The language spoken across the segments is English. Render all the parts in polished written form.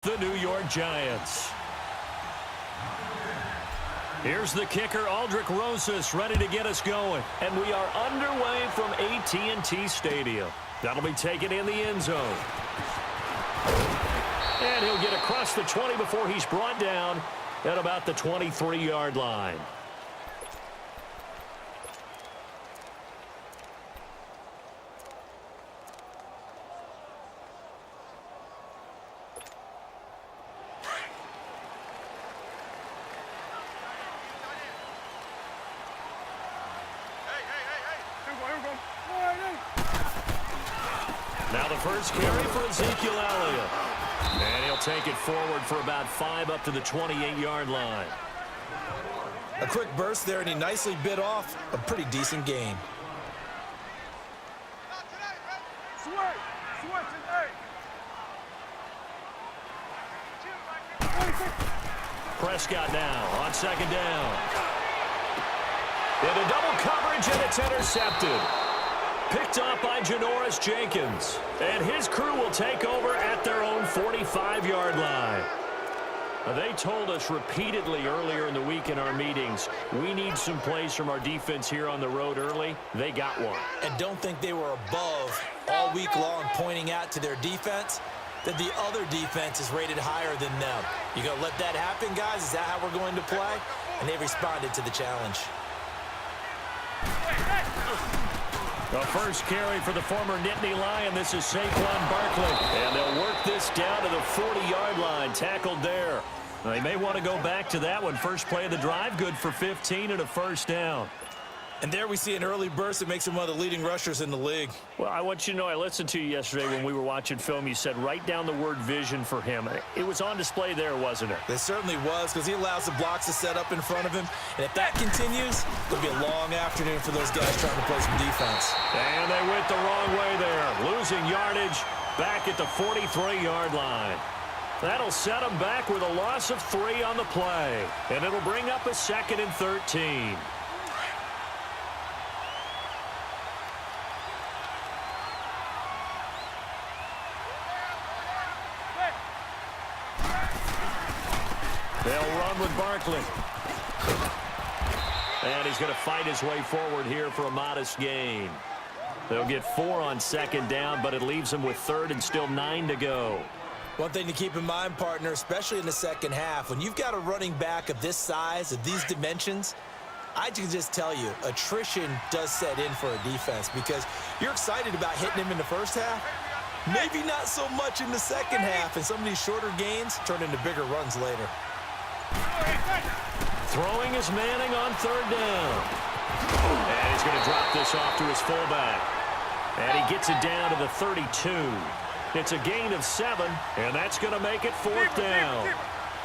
The New York Giants. Here's the kicker, Aldrich Rosas, ready to get us going. And we are underway from AT&T Stadium. That'll be taken in the end zone. And he'll get across the 20 before he's brought down at about the 23-yard line. Now the first carry for Ezekiel Elliott. And he'll take it forward for about 5 up to the 28-yard line. A quick burst there, and he nicely bit off a pretty decent gain. Prescott now on second down. Into double coverage, and it's intercepted. Picked off by Janoris Jenkins. And his crew will take over at their own 45-yard line. They told us repeatedly earlier in the week in our meetings, we need some plays from our defense here on the road early. They got one. And don't think they were above all week long pointing out to their defense that the other defense is rated higher than them. You going to let that happen, guys? Is that how we're going to play? And they responded to the challenge. The first carry for the former Nittany Lion. This is Saquon Barkley. And they'll work this down to the 40-yard line. Tackled there. They may want to go back to that one. First play of the drive, good for 15 and a first down. And there we see an early burst that makes him one of the leading rushers in the league. Well, I want you to know, I listened to you yesterday when we were watching film. You said write down the word vision for him. It was on display there, wasn't it? It certainly was, because he allows the blocks to set up in front of him. And if that continues, it'll be a long afternoon for those guys trying to play some defense. And they went the wrong way there. Losing yardage back at the 43-yard line. That'll set them back with a loss of 3 on the play. And it'll bring up a 2nd and 13. They'll run with Barkley. And he's going to fight his way forward here for a modest gain. They'll get 4 on second down, but it leaves them with 3rd and still 9 to go. One thing to keep in mind, partner, especially in the second half, when you've got a running back of this size, of these dimensions, I can just tell you, attrition does set in for a defense because you're excited about hitting him in the first half. Maybe not so much in the second half, and some of these shorter gains turn into bigger runs later. Throwing is Manning on 3rd down. And he's going to drop this off to his fullback. And he gets it down to the 32. It's a gain of 7, and that's going to make it 4th down.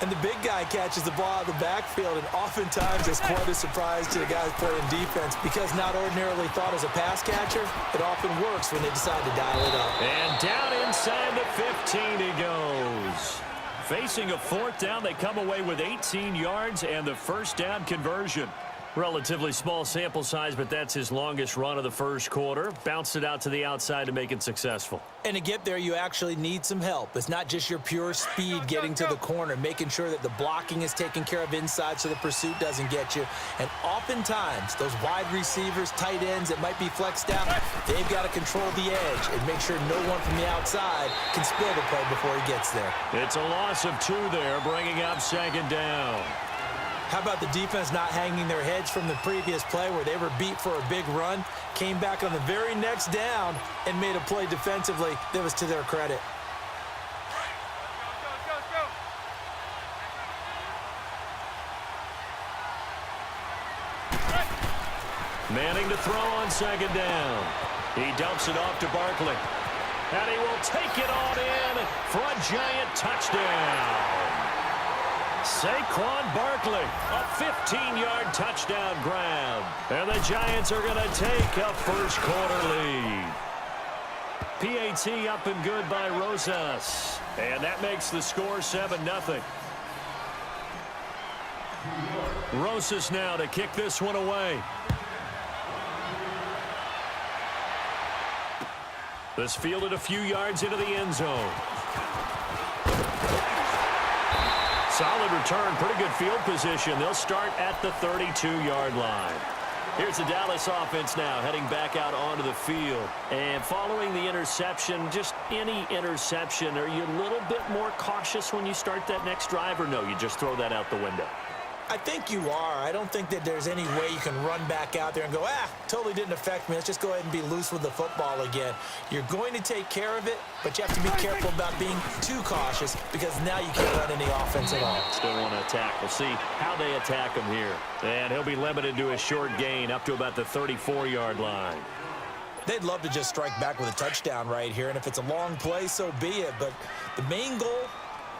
And the big guy catches the ball out of the backfield, and oftentimes it's quite a surprise to the guys playing defense because not ordinarily thought as a pass catcher, it often works when they decide to dial it up. And down inside the 15 he goes. Facing a 4th down, they come away with 18 yards and the first down conversion. Relatively small sample size, but that's his longest run of the first quarter. Bounced it out to the outside to make it successful. And to get there, you actually need some help. It's not just your pure speed getting to the corner, making sure that the blocking is taken care of inside so the pursuit doesn't get you. And oftentimes, those wide receivers, tight ends that might be flexed out, they've got to control the edge and make sure no one from the outside can spill the play before he gets there. It's a loss of 2 there, bringing up 2nd down. How about the defense not hanging their heads from the previous play where they were beat for a big run, came back on the very next down, and made a play defensively that was to their credit. Manning to throw on 2nd down. He dumps it off to Barkley. And he will take it on in for a Giant touchdown. Saquon Barkley, a 15-yard touchdown grab. And the Giants are going to take a first quarter lead. PAT up and good by Rosas. And that makes the score 7-0. Rosas now to kick this one away. This fielded a few yards into the end zone. Solid return, pretty good field position. They'll start at the 32-yard line. Here's the Dallas offense now, heading back out onto the field. And following the interception, just any interception, are you a little bit more cautious when you start that next drive, or no, you just throw that out the window? I think you are. I don't think that there's any way you can run back out there and go, totally didn't affect me. Let's just go ahead and be loose with the football again. You're going to take care of it, but you have to be careful about being too cautious because now you can't run any offense at all. Still want to attack. We'll see how they attack him here. And he'll be limited to a short gain up to about the 34-yard line. They'd love to just strike back with a touchdown right here, and if it's a long play, so be it. But the main goal,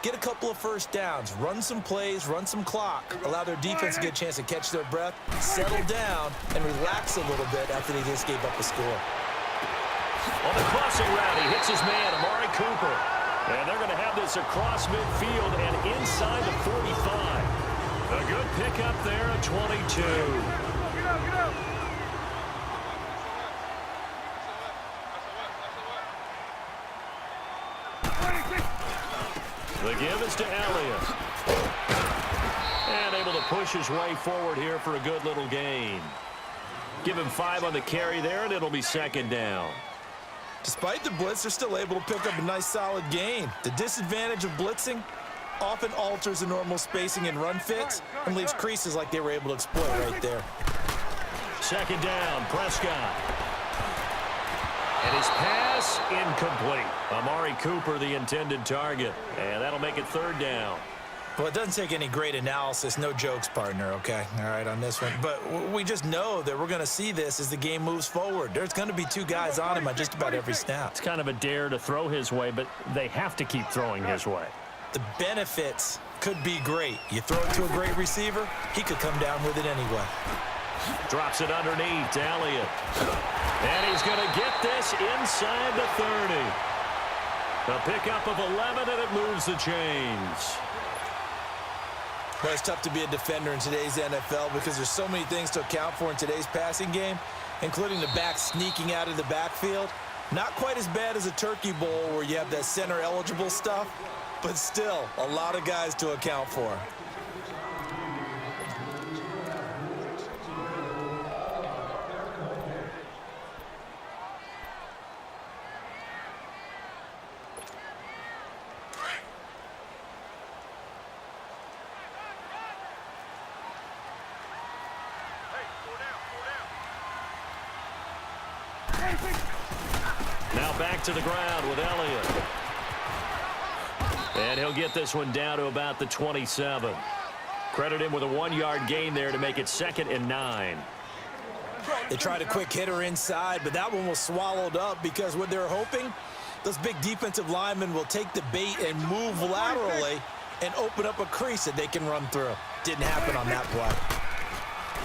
get a couple of first downs, run some plays, run some clock, allow their defense to get a chance to catch their breath, settle down, and relax a little bit after they just gave up a score. On the crossing route, he hits his man, Amari Cooper. And they're going to have this across midfield and inside the 45. A good pickup there at 22. Get up. The give is to Elliott. And able to push his way forward here for a good little gain. Give him 5 on the carry there, and it'll be second down. Despite the blitz, they're still able to pick up a nice, solid gain. The disadvantage of blitzing often alters the normal spacing and run fits and leaves creases like they were able to exploit right there. Second down, Prescott. And his pass incomplete. Amari Cooper, the intended target. And that'll make it third down. Well, it doesn't take any great analysis. No jokes, partner, okay? All right, on this one. But we just know that we're going to see this as the game moves forward. There's going to be 2 guys on him on just about every snap. It's kind of a dare to throw his way, but they have to keep throwing his way. The benefits could be great. You throw it to a great receiver, he could come down with it anyway. Drops it underneath to Elliott. And he's going to get this inside the 30. A pickup of 11, and it moves the chains. Well, it's tough to be a defender in today's NFL because there's so many things to account for in today's passing game, including the back sneaking out of the backfield. Not quite as bad as a turkey bowl where you have that center-eligible stuff, but still a lot of guys to account for. Now back to the ground with Elliott. And he'll get this one down to about the 27. Credit him with a 1-yard gain there to make it 2nd and 9. They tried a quick hitter inside, but that one was swallowed up because what they're hoping, those big defensive linemen will take the bait and move laterally and open up a crease that they can run through. Didn't happen on that play.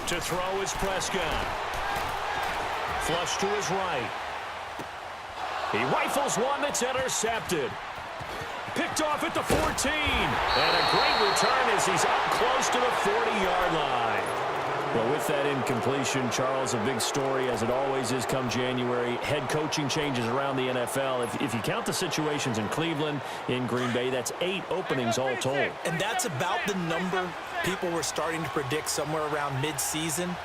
To throw is Prescott. Flush to his right. He rifles one that's intercepted. Picked off at the 14. And a great return as he's up close to the 40-yard line. Well, with that incompletion, Charles, a big story, as it always is come January. Head coaching changes around the NFL. If you count the situations in Cleveland, in Green Bay, that's 8 openings all told. And that's about the number people were starting to predict somewhere around mid-season.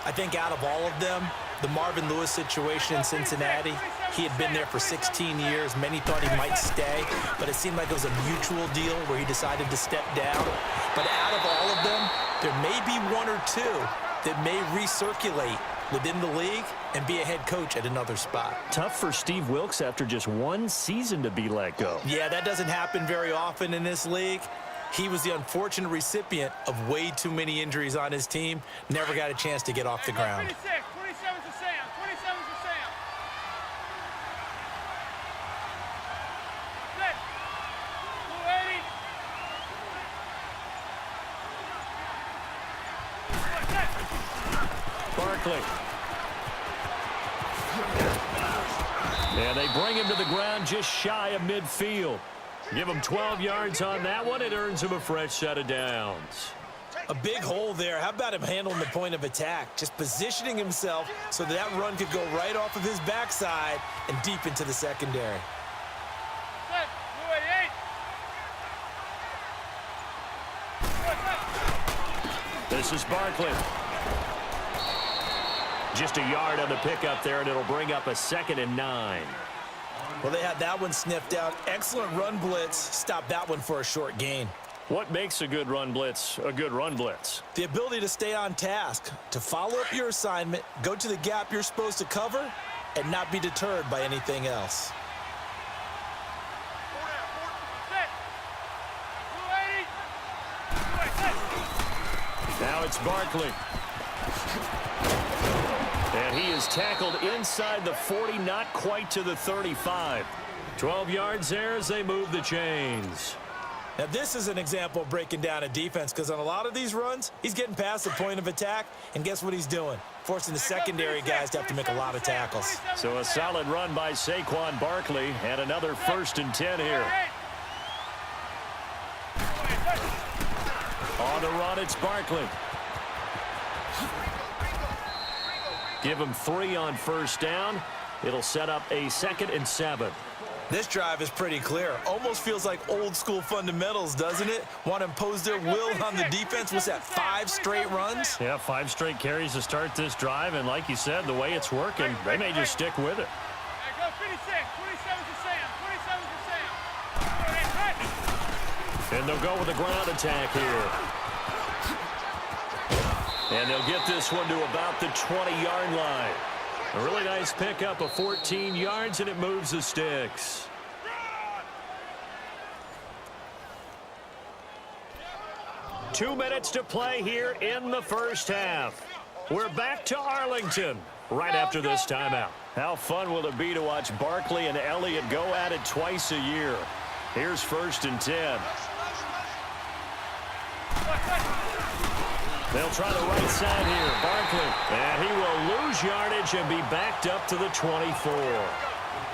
I think out of all of them, the Marvin Lewis situation in Cincinnati, he had been there for 16 years. Many thought he might stay, but it seemed like it was a mutual deal where he decided to step down. But out of all of them, there may be 1 or 2 that may recirculate within the league and be a head coach at another spot. Tough for Steve Wilks after just 1 season to be let go. Yeah, that doesn't happen very often in this league. He was the unfortunate recipient of way too many injuries on his team. Never got a chance to get off the ground. 27's to Sam. 27's to Sam. Set. 280. Barkley. And they bring him to the ground just shy of midfield. Give him 12 yards on that one. It earns him a fresh set of downs. A big hole there. How about him handling the point of attack? Just positioning himself so that run could go right off of his backside and deep into the secondary. Set. 288. This is Barkley. Just a yard on the pickup there, and it'll bring up a 2nd and 9. Well, they had that one sniffed out. Excellent run blitz. Stop that one for a short gain. What makes a good run blitz a good run blitz? The ability to stay on task, to follow up your assignment, go to the gap you're supposed to cover, and not be deterred by anything else. Now it's Barkley. And he is tackled inside the 40, not quite to the 35. 12 yards there as they move the chains. Now, this is an example of breaking down a defense, because on a lot of these runs, he's getting past the point of attack, and guess what he's doing? Forcing the secondary guys to have to make a lot of tackles. So a solid run by Saquon Barkley, and another 1st and 10 here. On the run, it's Barkley. Give him 3 on 1st down. It'll set up a 2nd and 7. This drive is pretty clear. Almost feels like old school fundamentals, doesn't it? Want to impose their will on the defense. Was that 5 straight runs? Yeah, 5 straight carries to start this drive, and like you said, the way it's working, they may just stick with it. Go 56, 27 to Sam, 27 to Sam. And they'll go with a ground attack here. And they'll get this one to about the 20-yard line. A really nice pickup of 14 yards, and it moves the sticks. Two minutes to play here in the first half. We're back to Arlington right after this timeout. How fun will it be to watch Barkley and Elliott go at it twice a year? Here's 1st and 10. They'll try the right side here. Barkley. And he will lose yardage and be backed up to the 24.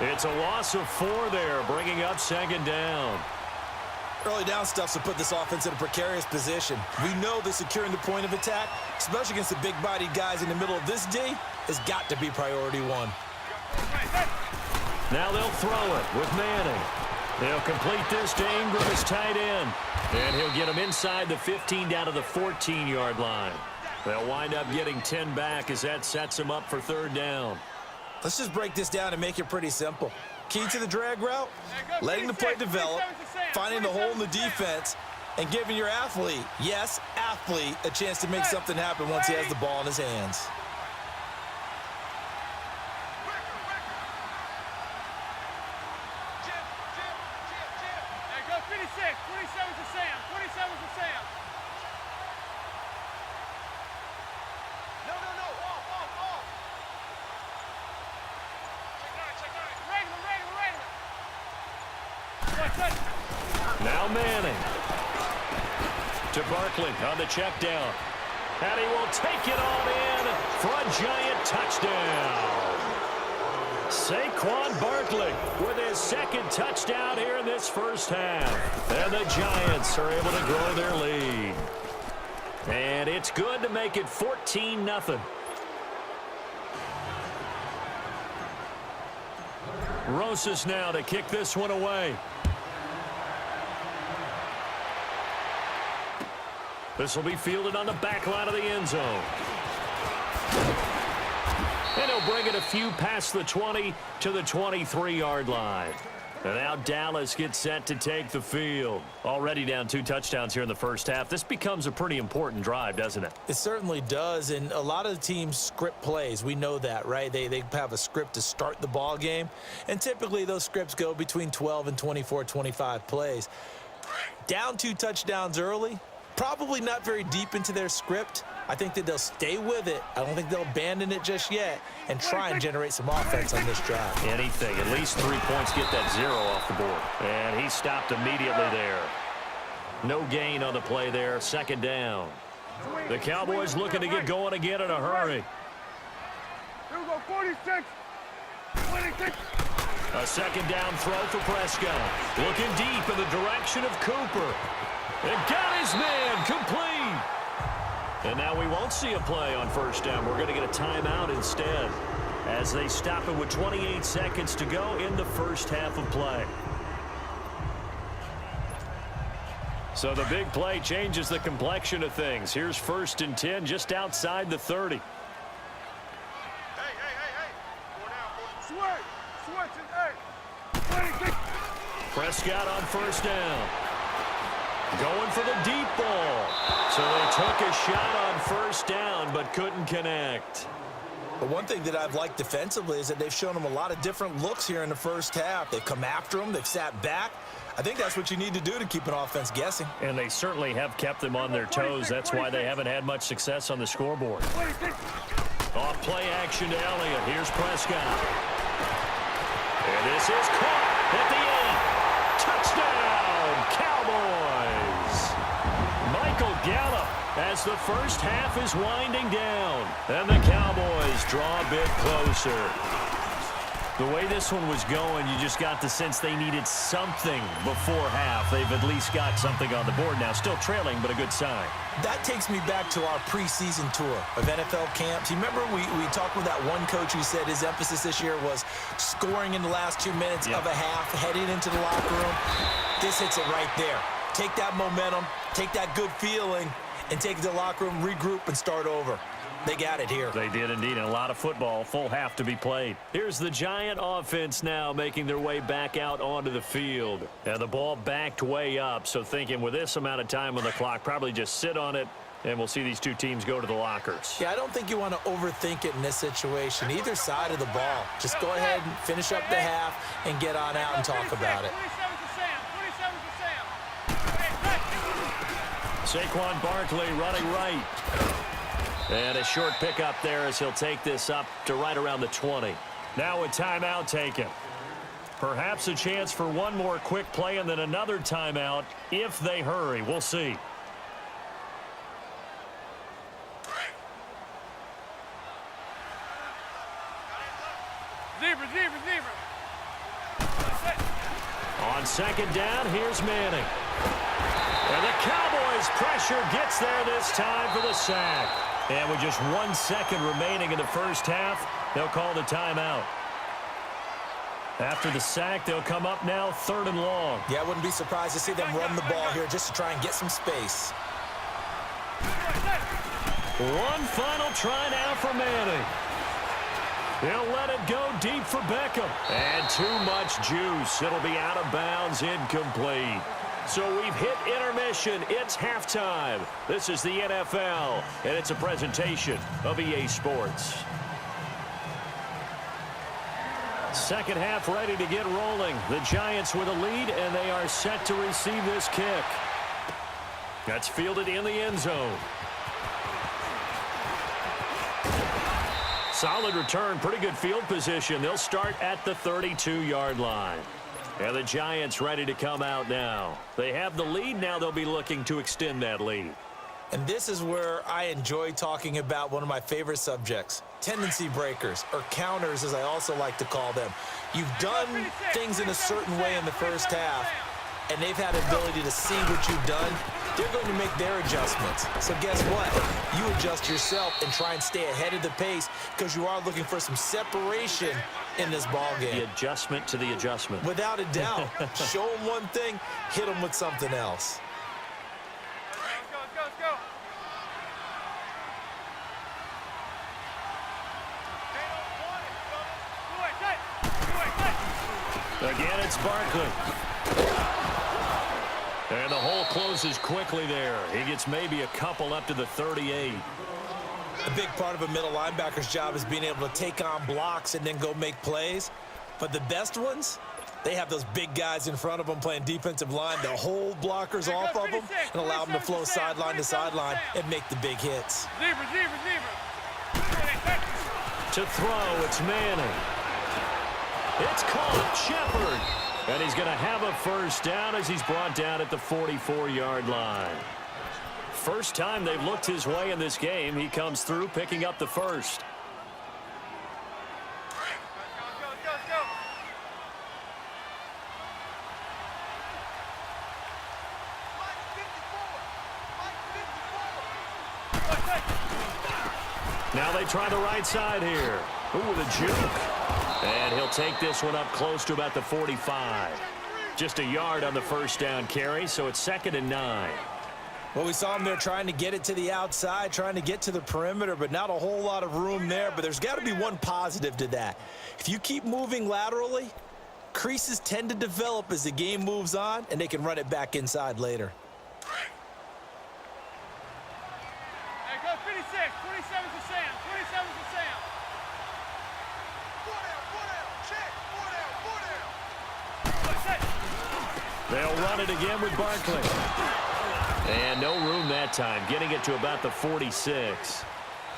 It's a loss of 4 there, bringing up 2nd down. Early down stuffs will put this offense in a precarious position. We know that securing the point of attack, especially against the big-bodied guys in the middle of this D, has got to be priority 1. Now they'll throw it with Manning. They'll complete this to Ingram as tight end. And he'll get him inside the 15 down to the 14-yard line. They'll wind up getting 10 back as that sets them up for 3rd down. Let's just break this down and make it pretty simple. Key to the drag route, letting the play develop, finding the hole in the defense, and giving your athlete, yes, athlete, a chance to make something happen once he has the ball in his hands. Go 56, 27 to Sam, 27 to Sam. No, off. Regular. Now Manning to Barkley on the check down. And he will take it on in for a giant touchdown. Saquon Barkley with his 2nd touchdown here in this first half. And the Giants are able to grow their lead. And it's good to make it 14-0. Rosas now to kick this one away. This will be fielded on the back line of the end zone. And he'll bring it a few past the 20 to the 23-yard line. And now Dallas gets set to take the field. Already down 2 touchdowns here in the first half. This becomes a pretty important drive, doesn't it? It certainly does, and a lot of the teams script plays. We know that, right? They have a script to start the ball game, and typically those scripts go between 12 and 24, 25 plays. Down 2 touchdowns early, probably not very deep into their script. I think that they'll stay with it. I don't think they'll abandon it just yet and try and generate some offense on this drive. Anything. At least 3 points, get that 0 off the board. And he stopped immediately there. No gain on the play there. 2nd down. The Cowboys looking to get going again in a hurry. Here we go, 46, 26. A 2nd down throw for Prescott. Looking deep in the direction of Cooper. And got his man complete. And now we won't see a play on 1st down. We're going to get a timeout instead as they stop it with 28 seconds to go in the first half of play. So the big play changes the complexion of things. Here's 1st and 10 just outside the 30. Hey. Go down, switch, and 26. Prescott on 1st down. Going for the deep ball. So they took a shot on 1st down but couldn't connect. But one thing that I've liked defensively is that they've shown them a lot of different looks here in the first half. They've come after them. They've sat back. I think that's what you need to do to keep an offense guessing. And they certainly have kept them on their toes. That's why they haven't had much success on the scoreboard. Off play action to Elliott. Here's Prescott. And this is caught at the 8. Touchdown, Cowboys. Michael Gallup as the first half is winding down. And the Cowboys draw a bit closer. The way this one was going, you just got the sense they needed something before half. They've at least got something on the board now. Still trailing, but a good sign. That takes me back to our preseason tour of NFL camps. You remember we talked with that one coach who said his emphasis this year was scoring in the last 2 minutes of a half, heading into the locker room. This hits it right there. Take that momentum, take that good feeling, and take it to the locker room, regroup, and start over. They got it here. They did indeed, and a lot of football, full half to be played. Here's the Giant offense now making their way back out onto the field. And the ball backed way up, so thinking with this amount of time on the clock, probably just sit on it, and we'll see these two teams go to the lockers. Yeah, I don't think you want to overthink it in this situation. Either side of the ball. Just go ahead and finish up the half and get on out and talk about it. 27 Saquon Barkley running right. And a short pickup there as he'll take this up to right around the 20. Now a timeout taken. Perhaps a chance for one more quick play and then another timeout if they hurry. We'll see. Zebra. On 2nd down, here's Manning. And the Cowboys' pressure gets there this time for the sack. And with just 1 second remaining in the first half, they'll call the timeout. After the sack, they'll come up now 3rd and long. Yeah, I wouldn't be surprised to see them run the ball here just to try and get some space. One final try now for Manning. He'll let it go deep for Beckham. And too much juice. It'll be out of bounds, incomplete. So we've hit intermission. It's halftime. This is the NFL, and it's a presentation of EA Sports. Second half ready to get rolling. The Giants with a lead, and they are set to receive this kick. That's fielded in the end zone. Solid return, pretty good field position. They'll start at the 32-yard line. And the Giants ready to come out now. They have the lead. Now they'll be looking to extend that lead. And this is where I enjoy talking about one of my favorite subjects, tendency breakers, or counters as I also like to call them. You've done things in a certain way in the first half, and they've had the ability to see what you've done. They're going to make their adjustments. So guess what? You adjust yourself and try and stay ahead of the pace because you are looking for some separation in this ball game. The adjustment to the adjustment. Without a doubt. Show them one thing, hit them with something else. Let's go. Again, it's Barkley. And the hole closes quickly there. He gets maybe a couple up to the 38. A big part of a middle linebacker's job is being able to take on blocks and then go make plays. But the best ones, they have those big guys in front of them playing defensive line to hold blockers off of them and allow them to flow sideline to sideline and make the big hits. Zebra. To throw, it's Manning. It's caught, Shepard. And he's going to have a first down as he's brought down at the 44-yard line. First time they've looked his way in this game. He comes through picking up the first. Now they try the right side here. Ooh, with a juke. And he'll take this one up close to about the 45. just a yard on the first down carry, so it's 2nd and 9. Well, we saw him there trying to get it to the outside, trying to get to the perimeter, but not a whole lot of room there. But there's got to be one positive to that. If you keep moving laterally, creases tend to develop as the game moves on, and they can run it back inside later. Hey, go 56. 27 to Sam. 27 to Sam. 4 down. Check. 4 down. They'll run it again with Barkley. And no room that time, getting it to about the 46.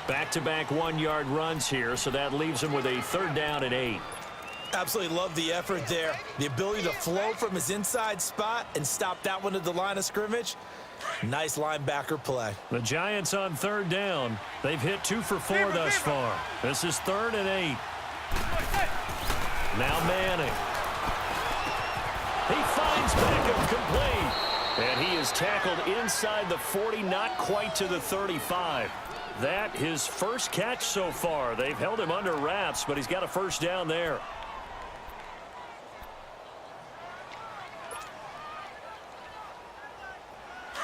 Back-to-back 1-yard runs here, so that leaves him with a 3rd down and 8. Absolutely love the effort there. The ability to flow from his inside spot and stop that one at the line of scrimmage. Nice linebacker play. The Giants on 3rd down. They've hit 2 for 4 thus far. This is 3rd and 8. Now Manning. He finds Beckham complete. And he is tackled inside the 40, not quite to the 35. That his first catch so far. They've held him under wraps, but he's got a first down there.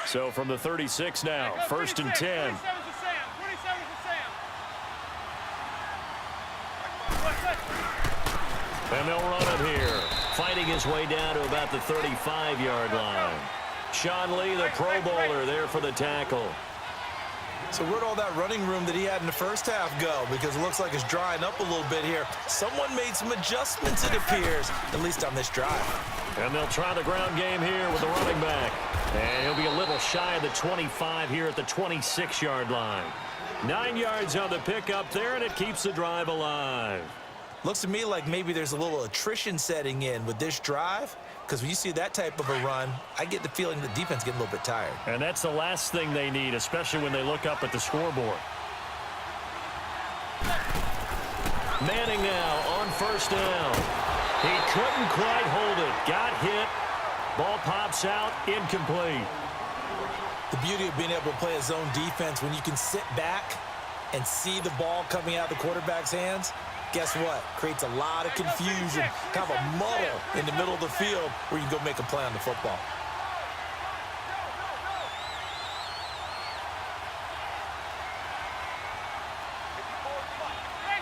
So from the 36 now, 1st and 10. 27 to Sam. 27 to Sam. And they'll run it here. Fighting his way down to about the 35-yard line. Sean Lee, the Pro Bowler, there for the tackle. So where'd all that running room that he had in the first half go? Because it looks like it's drying up a little bit here. Someone made some adjustments, it appears, at least on this drive. And they'll try the ground game here with the running back. And he'll be a little shy of the 25 here at the 26-yard line. 9 yards on the pickup there, and it keeps the drive alive. Looks to me like maybe there's a little attrition setting in with this drive. Because when you see that type of a run, I get the feeling the defense getting a little bit tired. And that's the last thing they need, especially when they look up at the scoreboard. Manning now on 1st down. He couldn't quite hold it. Got hit. Ball pops out. Incomplete. The beauty of being able to play a zone defense when you can sit back and see the ball coming out of the quarterback's hands. Guess what? Creates a lot of confusion, kind of a muddle in the middle of the field where you can go make a play on the football. Hey,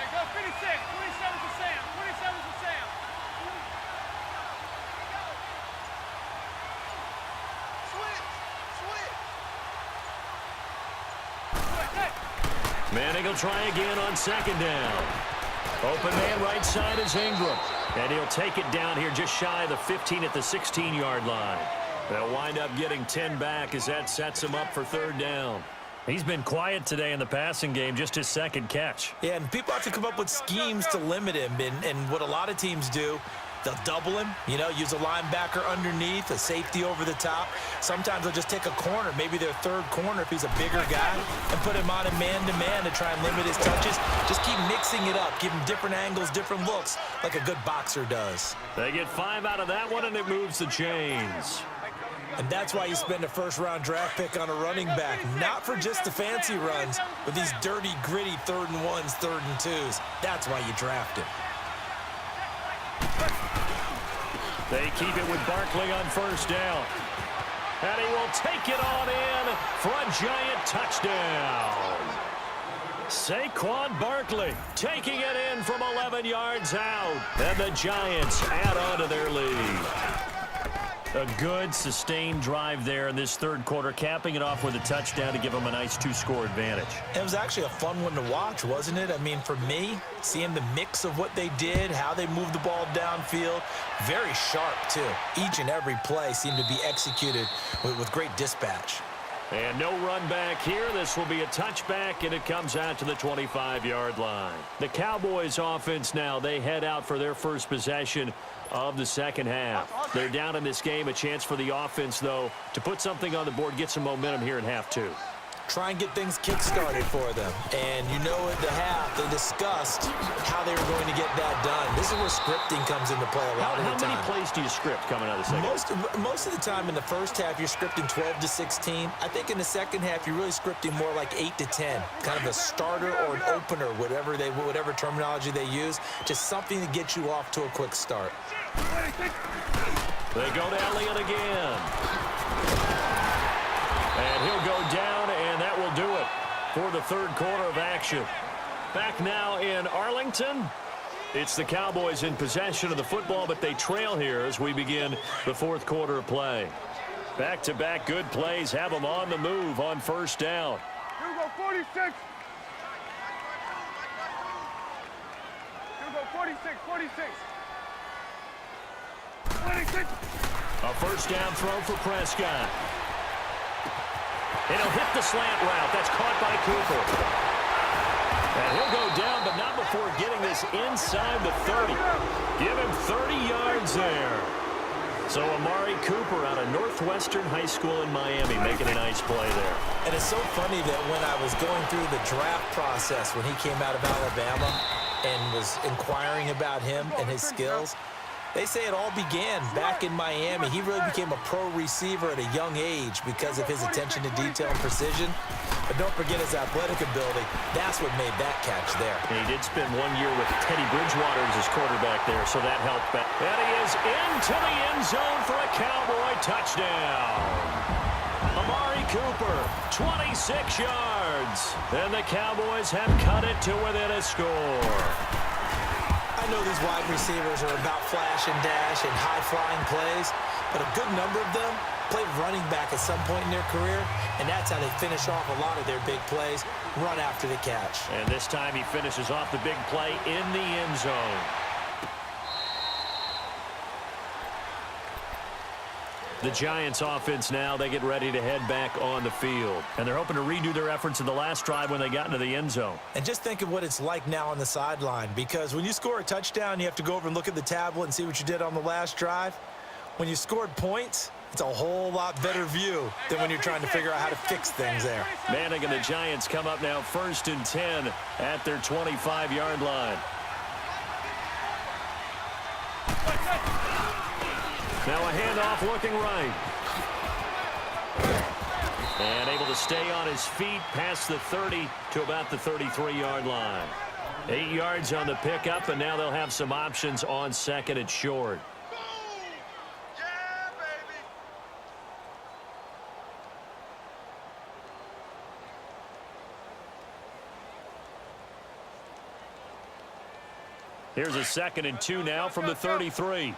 go 56. 27 to Sam. 27 to Sam. Manning will try again on 2nd down. Open man right side is Ingram. And he'll take it down here just shy of the 15 at the 16-yard line. They'll wind up getting 10 back as that sets him up for 3rd down. He's been quiet today in the passing game, just his 2nd catch. Yeah, and people have to come up with schemes to limit him. And what a lot of teams do, they'll double him, use a linebacker underneath, a safety over the top. Sometimes they'll just take a corner, maybe their 3rd corner if he's a bigger guy, and put him on a man-to-man to try and limit his touches. Just keep mixing it up, give him different angles, different looks, like a good boxer does. They get 5 out of that one, and it moves the chains. And that's why you spend a 1st-round draft pick on a running back, not for just the fancy runs, but these dirty, gritty 3rd and 1s, 3rd and 2s. That's why you draft him. They keep it with Barkley on 1st down. And he will take it on in for a Giant touchdown. Saquon Barkley taking it in from 11 yards out. And the Giants add on to their lead. A good, sustained drive there in this 3rd quarter, capping it off with a touchdown to give them a nice 2-score advantage. It was actually a fun one to watch, wasn't it? I mean, for me, seeing the mix of what they did, how they moved the ball downfield, very sharp, too. Each and every play seemed to be executed with great dispatch. And no run back here. This will be a touchback, and it comes out to the 25-yard line. The Cowboys offense now, they head out for their first possession of the 2nd half. They're down in this game. A chance for the offense, though, to put something on the board, get some momentum here in half 2. try and get things kick-started for them. And you know at the half, they discussed how they were going to get that done. This is where scripting comes into play a lot of the time. How many plays do you script coming out of the second half? Most of the time in the first half, you're scripting 12 to 16. I think in the second half, you're really scripting more like 8 to 10. Kind of a starter or an opener, whatever terminology they use. Just something to get you off to a quick start. They go to Elliott again. And he'll go down, and that will do it for the third quarter of action. Back now in Arlington. It's the Cowboys in possession of the football, but they trail here as we begin the fourth quarter of play. Back-to-back good plays have them on the move on first down. Here we go, 46. Here we go, 46, 46. 26. A first down throw for Prescott. And he'll hit the slant route. That's caught by Cooper. And he'll go down, but not before getting this inside the 30. Give him 30 yards there. So Amari Cooper out of Northwestern High School in Miami making a nice play there. And it's so funny that when I was going through the draft process when he came out of Alabama and was inquiring about him and his skills, they say it all began back in Miami. He really became a pro receiver at a young age because of his attention to detail and precision. But don't forget his athletic ability. That's what made that catch there. And he did spend 1 year with Teddy Bridgewater as his quarterback there, so that helped back. And he is into the end zone for a Cowboy touchdown. Amari Cooper, 26 yards. And the Cowboys have cut it to within a score. I know these wide receivers are about flash and dash and high-flying plays, but a good number of them played running back at some point in their career, and that's how they finish off a lot of their big plays, run after the catch. And this time he finishes off the big play in the end zone. The Giants offense now, they get ready to head back on the field. And they're hoping to redo their efforts in the last drive when they got into the end zone. And just think of what it's like now on the sideline, because when you score a touchdown, you have to go over and look at the tablet and see what you did on the last drive. When you scored points, it's a whole lot better view than when you're trying to figure out how to fix things there. Manning and the Giants come up now 1st and 10 at their 25-yard line. Now a handoff looking right. And able to stay on his feet past the 30 to about the 33-yard line. 8 yards on the pickup, and now they'll have some options on second and short. Here's a 2nd and 2 now from the 33.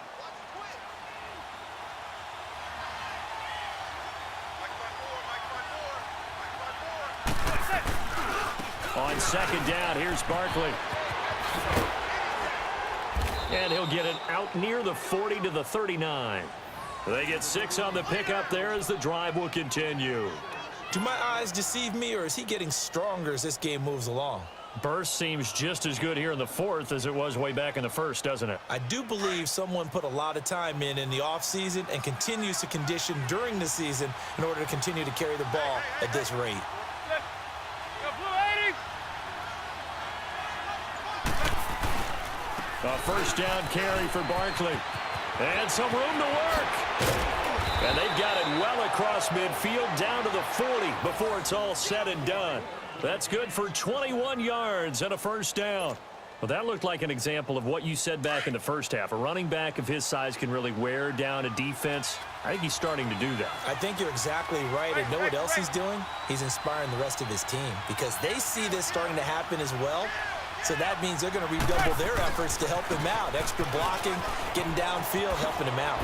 On second down, here's Barkley. And he'll get it out near the 40 to the 39. They get 6 on the pickup there as the drive will continue. Do my eyes deceive me, or is he getting stronger as this game moves along? Burst seems just as good here in the fourth as it was way back in the first, doesn't it? I do believe someone put a lot of time in the offseason and continues to condition during the season in order to continue to carry the ball at this rate. A first down carry for Barkley. And some room to work. And they've got it well across midfield down to the 40 before it's all said and done. That's good for 21 yards and a first down. Well, that looked like an example of what you said back in the first half. A running back of his size can really wear down a defense. I think he's starting to do that. I think you're exactly right. And know what else he's doing? He's inspiring the rest of his team because they see this starting to happen as well. So that means they're going to redouble their efforts to help him out. Extra blocking, getting downfield, helping him out.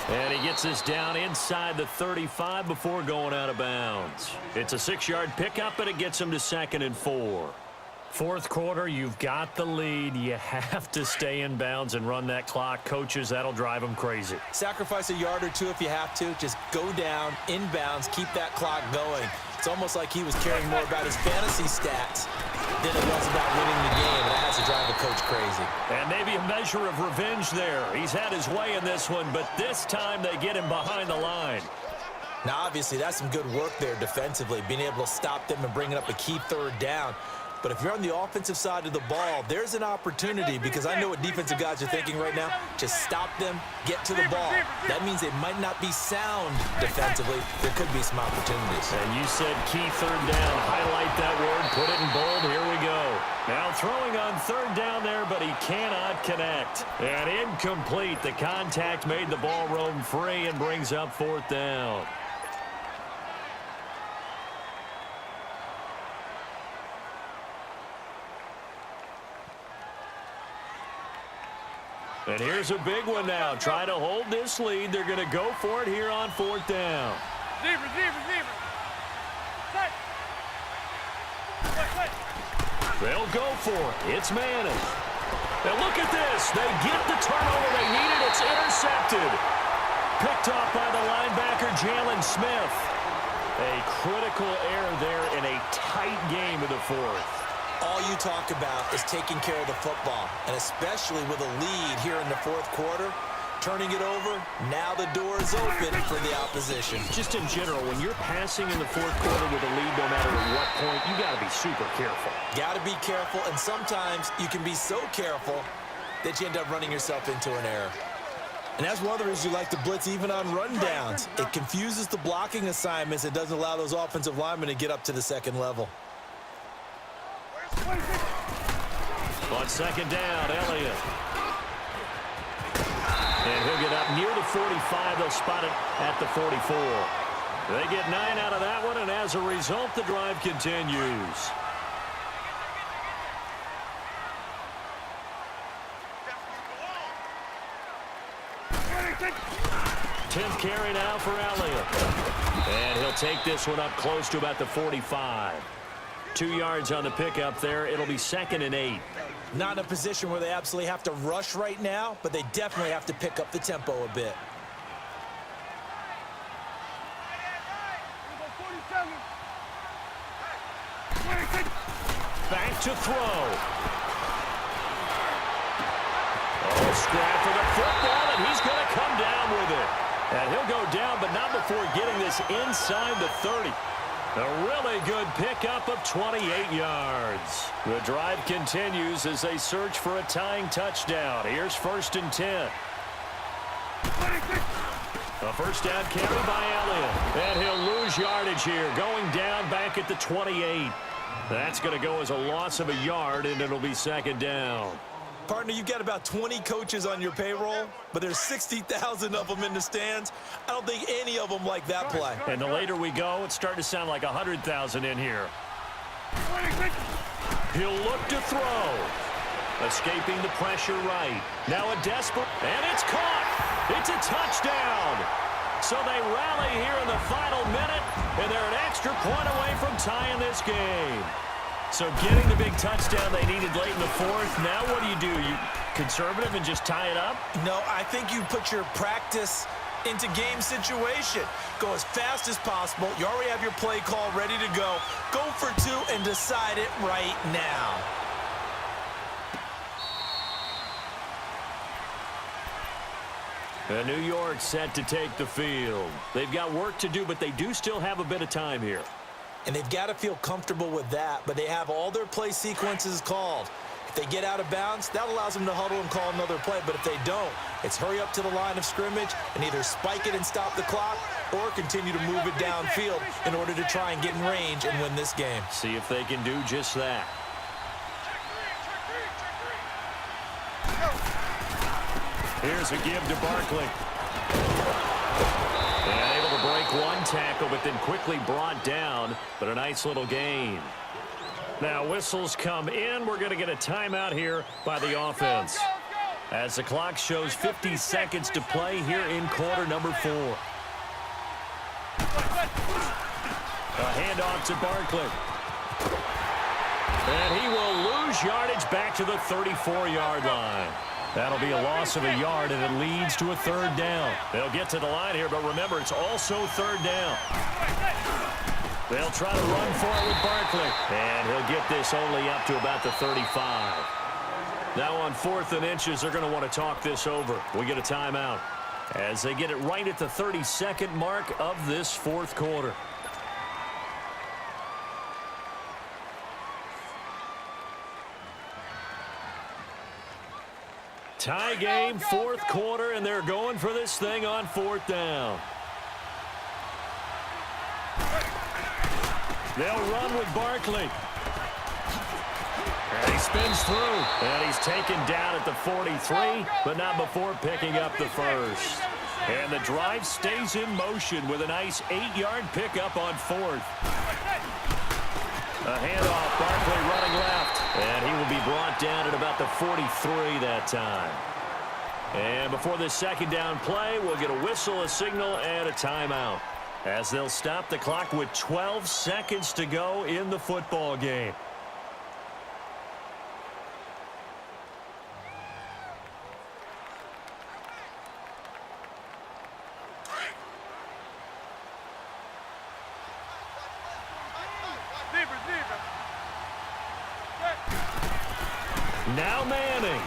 And he gets this down inside the 35 before going out of bounds. It's a 6-yard pickup, and it gets him to 2nd and 4. Fourth quarter, you've got the lead. You have to stay in bounds and run that clock. Coaches, that'll drive them crazy. Sacrifice a yard or two if you have to. Just go down, inbounds, keep that clock going. It's almost like he was caring more about his fantasy stats than it was about winning the game, and that has to drive the coach crazy. And maybe a measure of revenge there. He's had his way in this one, but this time they get him behind the line. Now, obviously, that's some good work there defensively, being able to stop them and bringing up a key third down. But if you're on the offensive side of the ball, there's an opportunity, because I know what defensive guys are thinking right now. Just stop them, get to the ball. That means they might not be sound defensively. There could be some opportunities. And you said key third down. Highlight that word, put it in bold. Here we go. Now throwing on third down there, but he cannot connect. And incomplete. The contact made the ball roam free and brings up fourth down. And here's a big one now. Try to hold this lead. They're going to go for it here on fourth down. Receiver. They'll go for it. It's Manning. Now look at this. They get the turnover they needed. It's intercepted. Picked off by the linebacker, Jalen Smith. A critical error there in a tight game of the fourth. All you talk about is taking care of the football, and especially with a lead here in the fourth quarter, turning it over, now the door is open for the opposition. Just in general, when you're passing in the fourth quarter with a lead, no matter at what point, you got to be super careful. Got to be careful, and sometimes you can be so careful that you end up running yourself into an error. And that's one of the reasons you like to blitz even on rundowns. It confuses the blocking assignments. It doesn't allow those offensive linemen to get up to the second level. On second down, Elliott. And he'll get up near the 45. They'll spot it at the 44. They get 9 out of that one, and as a result, the drive continues. Tenth carry now for Elliott. And he'll take this one up close to about the 45. 2 yards on the pickup there. It'll be 2nd and 8. Not in a position where they absolutely have to rush right now, but they definitely have to pick up the tempo a bit. Back to throw. Oh, scrap for the football, and he's going to come down with it. And he'll go down, but not before getting this inside the 30. A really good pickup of 28 yards. The drive continues as they search for a tying touchdown. Here's 1st and 10. A first down carry by Elliott. And he'll lose yardage here, going down back at the 28. That's going to go as a loss of a yard, and it'll be 2nd down. Partner, you've got about 20 coaches on your payroll, but there's 60,000 of them in the stands. I don't think any of them like that play. And the later we go, it's starting to sound like 100,000 in here. He'll look to throw. Escaping the pressure right. Now a desperate, and it's caught. It's a touchdown. So they rally here in the final minute, and they're an extra point away from tying this game. So getting the big touchdown they needed late in the fourth. Now what do? You conservative and just tie it up? No, I think you put your practice into game situation. Go as fast as possible. You already have your play call ready to go. Go for 2 and decide it right now. And New York set to take the field. They've got work to do, but they do still have a bit of time here. And they've got to feel comfortable with that, but they have all their play sequences called. If they get out of bounds, that allows them to huddle and call another play. But if they don't, it's hurry up to the line of scrimmage and either spike it and stop the clock or continue to move it downfield in order to try and get in range and win this game. See if they can do just that. Here's a give to Barkley. And able to break one tackle, but then quickly brought down. But a nice little gain. Now whistles come in. We're going to get a timeout here by the offense. As the clock shows 50 seconds to play here in quarter number 4. A handoff to Barkley. And he will lose yardage back to the 34-yard line. That'll be a loss of a yard, and it leads to a 3rd down. They'll get to the line here, but remember, it's also 3rd down. They'll try to run for it with Barkley. And he'll get this only up to about the 35. Now on 4th and inches, they're going to want to talk this over. We get a timeout. as they get it right at the 32nd mark of this fourth quarter. Tie game, fourth quarter, and they're going for this thing on fourth down. They'll run with Barkley. And he spins through. And he's taken down at the 43, but not before picking up the first. And the drive stays in motion with a nice 8-yard pickup on fourth. A handoff, Barkley running left. And he will be brought down at about the 43 that time. And before this second down play, we'll get a whistle, a signal, and a timeout, as they'll stop the clock with 12 seconds to go in the football game. Now Manning.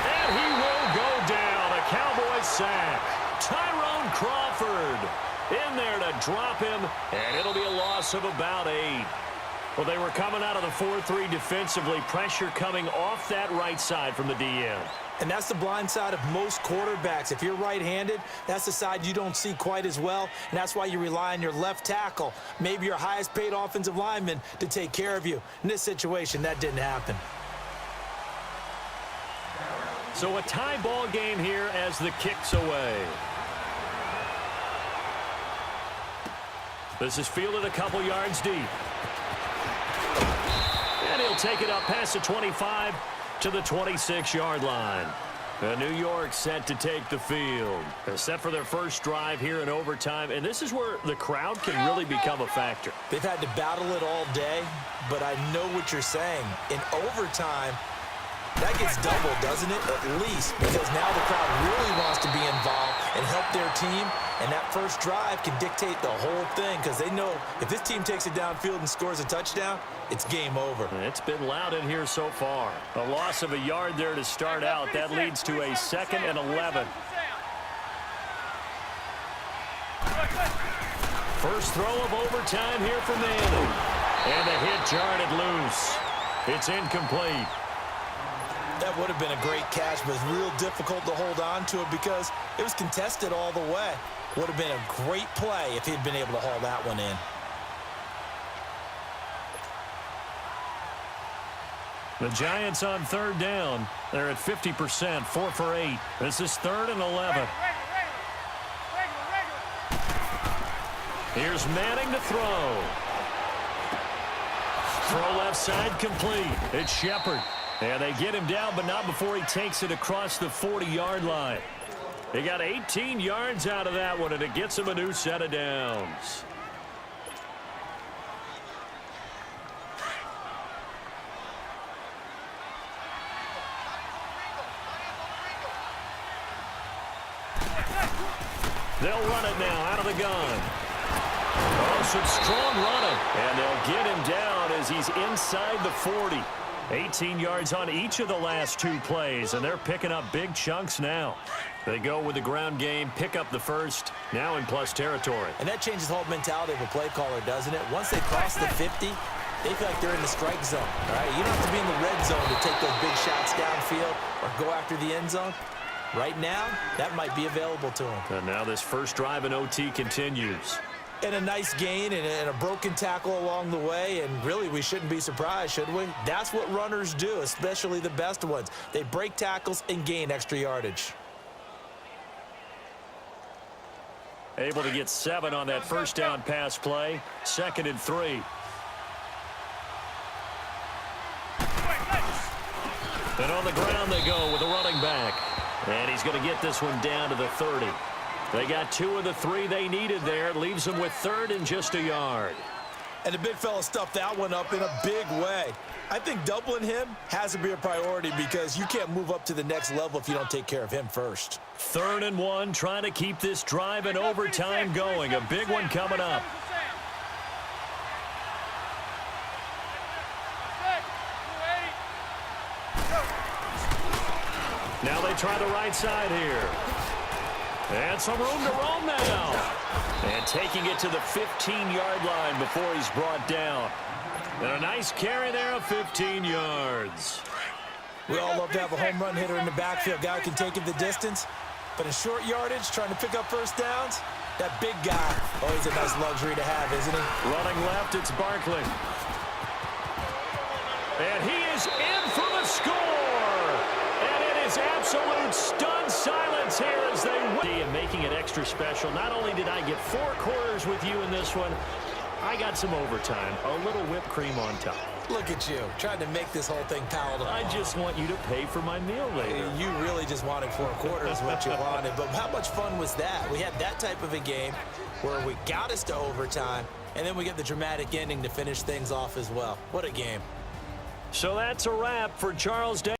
And he will go down. A Cowboy sack. Tyrone Crawford in there to drop him, and it'll be a loss of about 8. Well, they were coming out of the 4-3 defensively. Pressure coming off that right side from the DN. And that's the blind side of most quarterbacks. If you're right-handed, that's the side you don't see quite as well, and that's why you rely on your left tackle, maybe your highest-paid offensive lineman, to take care of you. In this situation, that didn't happen. So a tie ball game here as the kick's away. This is fielded a couple yards deep. And he'll take it up past the 25 to the 26-yard line. New York set to take the field. They're set for their first drive here in overtime, and this is where the crowd can really become a factor. They've had to battle it all day, but I know what you're saying. In overtime, that gets doubled, doesn't it? At least, because now the crowd really wants to be involved and help their team, and that first drive can dictate the whole thing, because they know if this team takes it downfield and scores a touchdown, it's game over. It's been loud in here so far. A loss of a yard there to start out. That leads to a 2nd and 11. First throw of overtime here for Manning. And the hit jarred loose. It's incomplete. That would have been a great catch, but it's real difficult to hold on to it because it was contested all the way. Would have been a great play if he'd been able to haul that one in. The Giants on third down. They're at 50%, 4 for 8. This is 3rd and 11. Here's Manning to throw. Throw left side complete. It's Shepard. And they get him down, but not before he takes it across the 40-yard line. They got 18 yards out of that one, and it gets him a new set of downs. They'll run it now out of the gun. Oh, some strong running. And they'll get him down as he's inside the 40. 18 yards on each of the last 2 plays, and they're picking up big chunks now. They go with the ground game, pick up the first, now in plus territory. And that changes the whole mentality of a play caller, doesn't it? Once they cross the 50, they feel like they're in the strike zone. All right, you don't have to be in the red zone to take those big shots downfield or go after the end zone. Right now, that might be available to them. And now this first drive in OT continues. And a nice gain and a broken tackle along the way, and really we shouldn't be surprised, should we? That's what runners do, especially the best ones. They break tackles and gain extra yardage. Able to get 7 on that first down pass play. 2nd and 3. And on the ground they go with a running back. And he's going to get this one down to the 30. They got 2 of the 3 they needed there. Leaves them with 3rd and just a yard. And the big fella stuffed that one up in a big way. I think doubling him has to be a priority because you can't move up to the next level if you don't take care of him first. 3rd and 1, trying to keep this drive in overtime going. A big one coming up. Now they try the right side here. And some room to roam now. And taking it to the 15-yard line before he's brought down. And a nice carry there of 15 yards. We all love to have a home run hitter in the backfield. Guy who can take it the distance. But in short yardage, trying to pick up first downs, that big guy, oh, he's a nice luxury to have, isn't he? Running left, it's Barkley. And he is in for the score. And it is absolute stunned silence here as they win. And making it extra special. Not only did I get 4 quarters with you in this one, I got some overtime, a little whipped cream on top. Look at you, trying to make this whole thing palatable. I just want you to pay for my meal later. You really just wanted 4 quarters, what you wanted. But how much fun was that? We had that type of a game where we got us to overtime, and then we get the dramatic ending to finish things off as well. What a game. So that's a wrap for Charles Day.